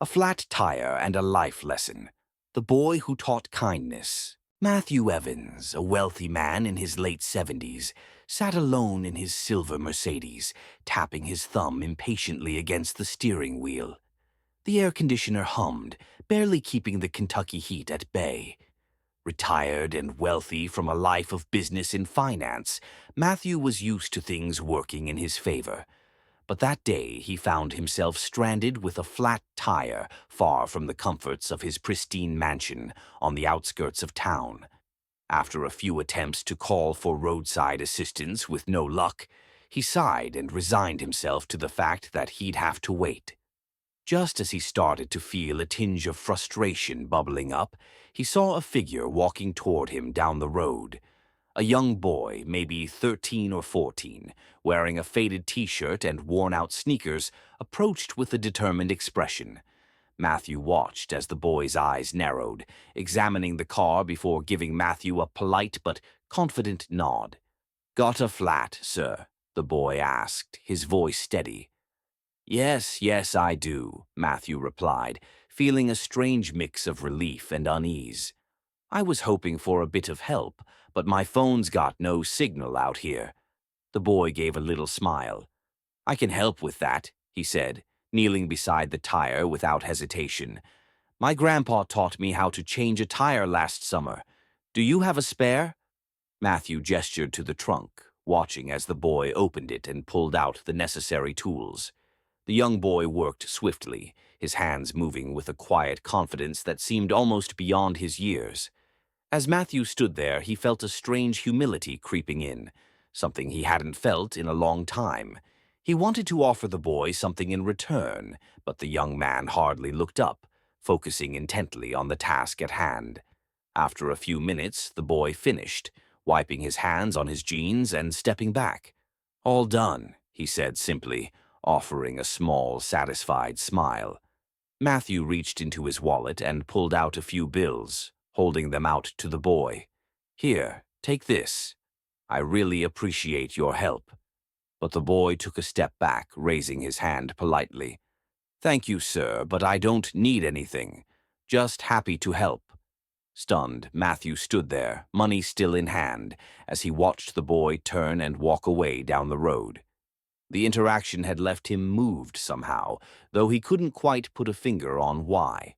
A flat tire and a life lesson. The boy who taught kindness. Matthew Evans, a wealthy man in his late 70s, sat alone in his silver Mercedes, tapping his thumb impatiently against the steering wheel. The air conditioner hummed, barely keeping the Kentucky heat at bay. Retired and wealthy from a life of business and finance, Matthew was used to things working in his favor. But that day he found himself stranded with a flat tire far from the comforts of his pristine mansion on the outskirts of town. After a few attempts to call for roadside assistance with no luck, he sighed and resigned himself to the fact that he'd have to wait. Just as he started to feel a tinge of frustration bubbling up, he saw a figure walking toward him down the road. A young boy, maybe 13 or 14, wearing a faded t-shirt and worn-out sneakers, approached with a determined expression. Matthew watched as the boy's eyes narrowed, examining the car before giving Matthew a polite but confident nod. "Got a flat, sir?" the boy asked, his voice steady. Yes, I do," Matthew replied, feeling a strange mix of relief and unease. "I was hoping for a bit of help, but my phone's got no signal out here." The boy gave a little smile. "I can help with that," he said, kneeling beside the tire without hesitation. "My grandpa taught me how to change a tire last summer. Do you have a spare?" Matthew gestured to the trunk, watching as the boy opened it and pulled out the necessary tools. The young boy worked swiftly, his hands moving with a quiet confidence that seemed almost beyond his years. As Matthew stood there, he felt a strange humility creeping in, something he hadn't felt in a long time. He wanted to offer the boy something in return, but the young man hardly looked up, focusing intently on the task at hand. After a few minutes, the boy finished, wiping his hands on his jeans and stepping back. "All done," he said simply, offering a small, satisfied smile. Matthew reached into his wallet and pulled out a few bills, holding them out to the boy. "Here, take this. I really appreciate your help." But the boy took a step back, raising his hand politely. "Thank you, sir, but I don't need anything. Just happy to help." Stunned, Matthew stood there, money still in hand, as he watched the boy turn and walk away down the road. The interaction had left him moved somehow, though he couldn't quite put a finger on why.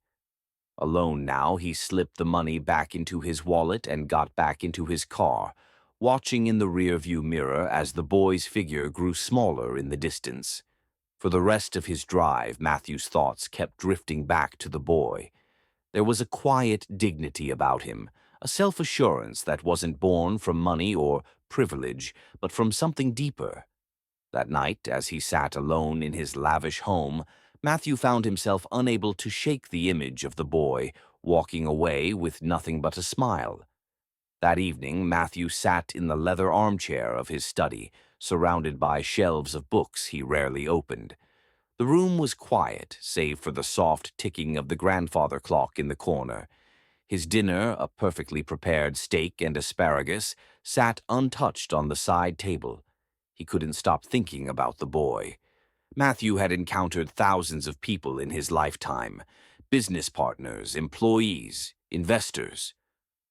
Alone now, he slipped the money back into his wallet and got back into his car, watching in the rearview mirror as the boy's figure grew smaller in the distance. For the rest of his drive, Matthew's thoughts kept drifting back to the boy. There was a quiet dignity about him, a self-assurance that wasn't born from money or privilege, but from something deeper. That night, as he sat alone in his lavish home, Matthew found himself unable to shake the image of the boy, walking away with nothing but a smile. That evening, Matthew sat in the leather armchair of his study, surrounded by shelves of books he rarely opened. The room was quiet, save for the soft ticking of the grandfather clock in the corner. His dinner, a perfectly prepared steak and asparagus, sat untouched on the side table. He couldn't stop thinking about the boy. Matthew had encountered thousands of people in his lifetime, business partners, employees, investors.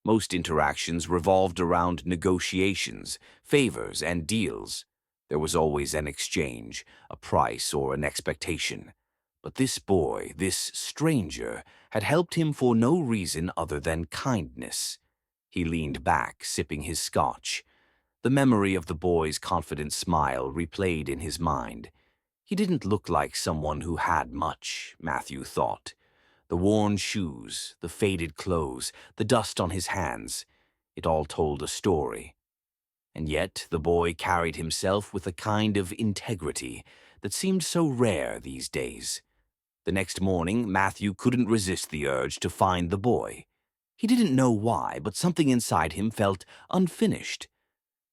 Most interactions revolved around negotiations, favors, and deals. There was always an exchange, a price, or an expectation. But this boy, this stranger, had helped him for no reason other than kindness. He leaned back, sipping his scotch. The memory of the boy's confident smile replayed in his mind. He didn't look like someone who had much, Matthew thought. The worn shoes, the faded clothes, the dust on his hands, it all told a story. And yet the boy carried himself with a kind of integrity that seemed so rare these days. The next morning, Matthew couldn't resist the urge to find the boy. He didn't know why, but something inside him felt unfinished.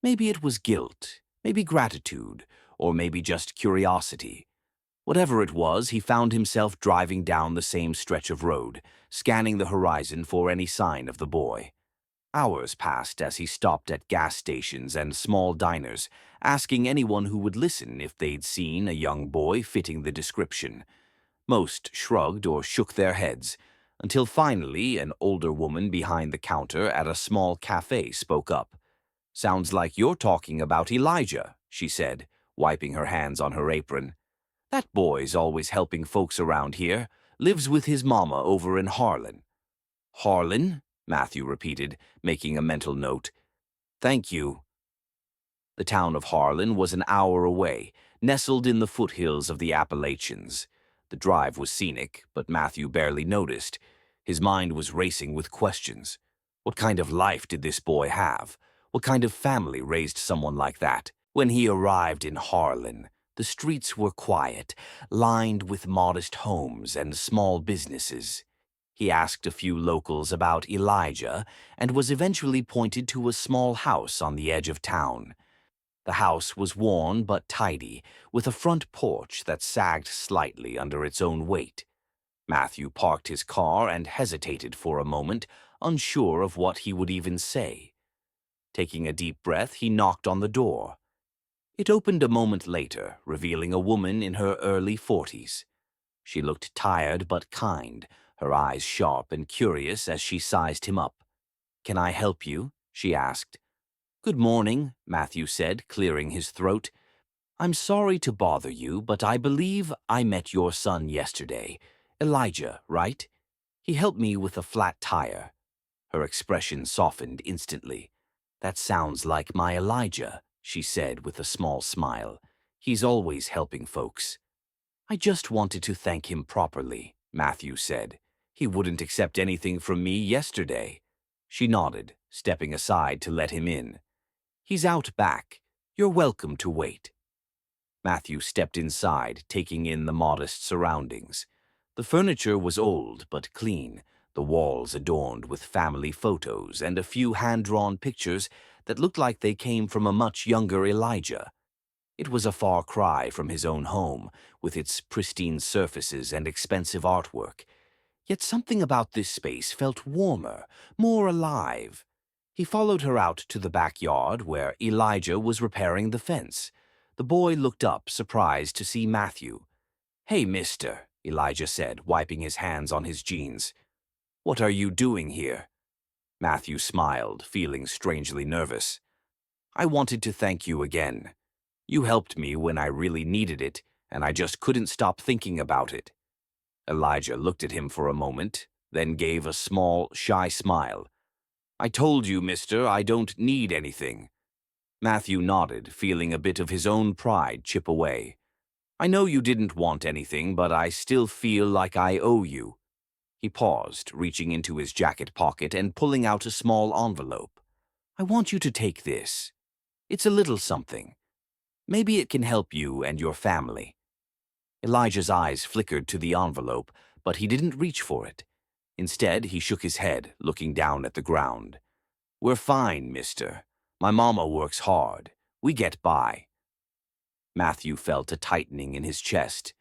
Maybe it was guilt, maybe gratitude, or maybe just curiosity. Whatever it was, he found himself driving down the same stretch of road, scanning the horizon for any sign of the boy. Hours passed as he stopped at gas stations and small diners, asking anyone who would listen if they'd seen a young boy fitting the description. Most shrugged or shook their heads, until finally an older woman behind the counter at a small cafe spoke up. "Sounds like you're talking about Elijah," she said, wiping her hands on her apron. "That boy's always helping folks around here. Lives with his mama over in Harlan." "Harlan?" Matthew repeated, making a mental note. "Thank you." The town of Harlan was an hour away, nestled in the foothills of the Appalachians. The drive was scenic, but Matthew barely noticed. His mind was racing with questions. What kind of life did this boy have? What kind of family raised someone like that? When he arrived in Harlan, the streets were quiet, lined with modest homes and small businesses. He asked a few locals about Elijah and was eventually pointed to a small house on the edge of town. The house was worn but tidy, with a front porch that sagged slightly under its own weight. Matthew parked his car and hesitated for a moment, unsure of what he would even say. Taking a deep breath, he knocked on the door. It opened a moment later, revealing a woman in her early 40s. She looked tired but kind, her eyes sharp and curious as she sized him up. "Can I help you?" she asked. "Good morning," Matthew said, clearing his throat. "I'm sorry to bother you, but I believe I met your son yesterday. Elijah, right? He helped me with a flat tire." Her expression softened instantly. "That sounds like my Elijah," she said with a small smile. "He's always helping folks." "I just wanted to thank him properly," Matthew said. "He wouldn't accept anything from me yesterday." She nodded, stepping aside to let him in. "He's out back. You're welcome to wait." Matthew stepped inside, taking in the modest surroundings. The furniture was old but clean, the walls adorned with family photos and a few hand-drawn pictures that looked like they came from a much younger Elijah. It was a far cry from his own home, with its pristine surfaces and expensive artwork. Yet something about this space felt warmer, more alive. He followed her out to the backyard where Elijah was repairing the fence. The boy looked up, surprised to see Matthew. "Hey, mister," Elijah said, wiping his hands on his jeans. "What are you doing here?" Matthew smiled, feeling strangely nervous. "I wanted to thank you again. You helped me when I really needed it, and I just couldn't stop thinking about it." Elijah looked at him for a moment, then gave a small, shy smile. "I told you, mister, I don't need anything." Matthew nodded, feeling a bit of his own pride chip away. "I know you didn't want anything, but I still feel like I owe you." He paused, reaching into his jacket pocket and pulling out a small envelope. "I want you to take this. It's a little something. Maybe it can help you and your family." Elijah's eyes flickered to the envelope, but he didn't reach for it. Instead, he shook his head, looking down at the ground. "We're fine, mister. My mama works hard. We get by." Matthew felt a tightening in his chest.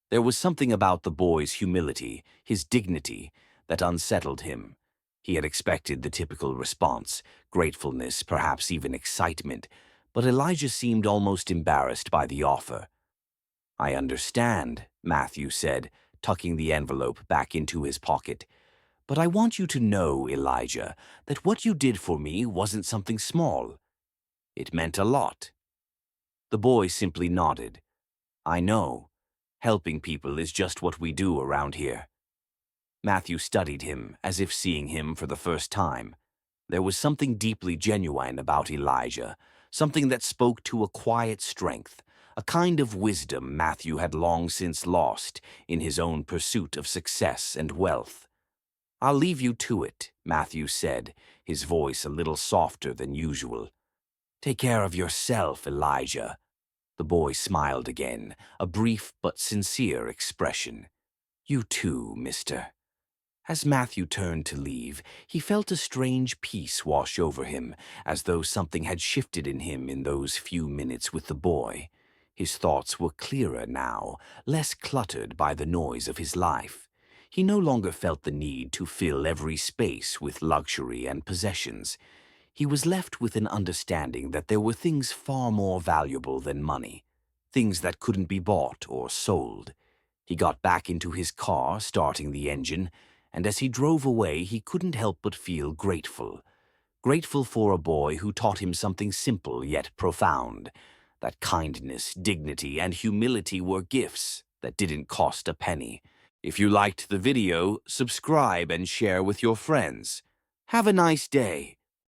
There was something about the boy's humility, his dignity, that unsettled him. He had expected the typical response, gratefulness, perhaps even excitement, but Elijah seemed almost embarrassed by the offer. "I understand," Matthew said, tucking the envelope back into his pocket. "But I want you to know, Elijah, that what you did for me wasn't something small. It meant a lot." The boy simply nodded. "I know. Helping people is just what we do around here." Matthew studied him, as if seeing him for the first time. There was something deeply genuine about Elijah, something that spoke to a quiet strength, a kind of wisdom Matthew had long since lost in his own pursuit of success and wealth. "I'll leave you to it," Matthew said, his voice a little softer than usual. "Take care of yourself, Elijah." The boy smiled again, a brief but sincere expression. "You too, mister." As Matthew turned to leave, he felt a strange peace wash over him, as though something had shifted in him in those few minutes with the boy. His thoughts were clearer now, less cluttered by the noise of his life. He no longer felt the need to fill every space with luxury and possessions. He was left with an understanding that there were things far more valuable than money, things that couldn't be bought or sold. He got back into his car, starting the engine, and as he drove away, he couldn't help but feel grateful. Grateful for a boy who taught him something simple yet profound, that kindness, dignity, and humility were gifts that didn't cost a penny. If you liked the video, subscribe and share with your friends. Have a nice day.